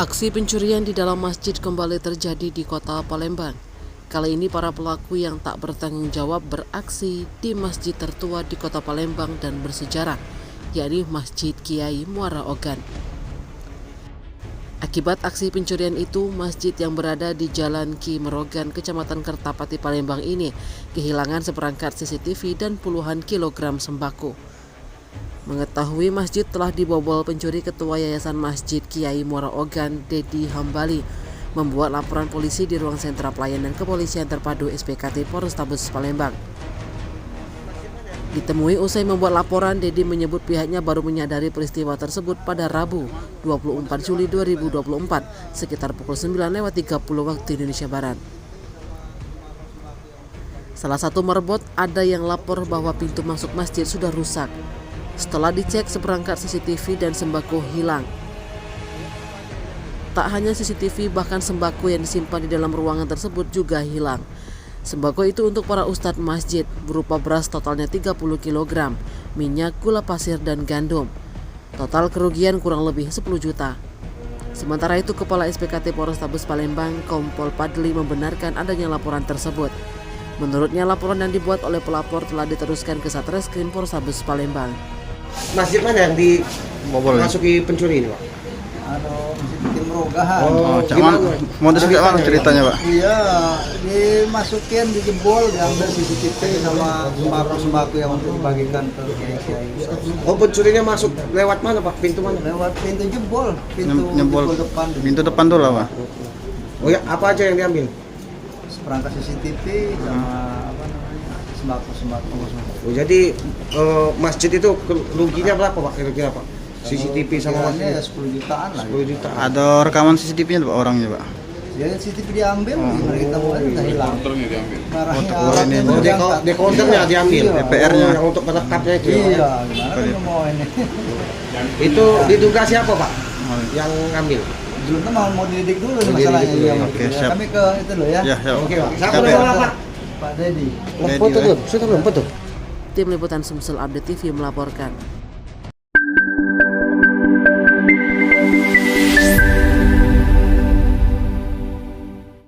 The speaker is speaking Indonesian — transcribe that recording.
Aksi pencurian di dalam masjid kembali terjadi di kota Palembang. Kali ini para pelaku yang tak bertanggung jawab beraksi di masjid tertua di kota Palembang dan bersejarah, yakni Masjid Kiai Muara Ogan. Akibat aksi pencurian itu, masjid yang berada di Jalan Ki Merogan, Kecamatan Kertapati, Palembang ini kehilangan seperangkat CCTV dan puluhan kilogram sembako. Mengetahui masjid telah dibobol pencuri, Ketua Yayasan Masjid Kiai Muara Ogan, Dedi Hambali, membuat laporan polisi di ruang sentra pelayanan kepolisian terpadu SPKT Polrestabes Palembang. Ditemui usai membuat laporan, Dedi menyebut pihaknya baru menyadari peristiwa tersebut pada Rabu 24 Juli 2024 sekitar pukul 9:30 waktu Indonesia Barat. Salah satu merbot ada yang lapor bahwa pintu masuk masjid sudah rusak. Setelah dicek, seperangkat CCTV dan sembako hilang. Tak hanya CCTV, bahkan sembako yang disimpan di dalam ruangan tersebut juga hilang. Sembako itu untuk para ustadz masjid, berupa beras totalnya 30 kg, minyak, gula pasir, dan gandum. Total kerugian kurang lebih 10 juta. Sementara itu, Kepala SPKT Polrestabes Palembang, Kompol Padli, membenarkan adanya laporan tersebut. Menurutnya, laporan yang dibuat oleh pelapor telah diteruskan ke Satreskrim Polrestabes Palembang. Masjid mana yang dimasuki pencuri ini, Pak? Masjid Ki Merogan. Mau cerita mana ceritanya, Pak? Iya, dimasukin, dijebol, diambil CCTV sama sembako yang untuk dibagikan ke kiai-kiai. Oh, pencurinya masuk lewat mana, Pak? Pintu mana? Lewat pintu jebol, pintu depan. Pintu depan tuh lah, Pak. Oh ya, apa aja yang diambil? Seperangkat CCTV sama sembako. Oh, jadi masjid itu ruginya berapa, Pak? Kira-kira, Pak? CCTV sama ya 10 jutaan lah. 10 juta. Ada rekaman CCTV-nya, Pak, orangnya, Pak. Jadi CCTV diambil, kita mulai udah hilang. Decodernya diambil. Iya. DPR-nya. Yang untuk penetapnya itu. Iya, gimana kan mau ini? Itu diduga siapa, Pak? Yang ngambil? Belum mau dididik dulu nih masalahnya. Iya, Oke, siap. Kami ke itu loh ya. Ya, siap. Oke, Pak. Siapa Siap, nama, ya. Pak? Pak Dedi. Foto tuh, sudah belum foto? Tim Liputan Sumsel Update TV melaporkan.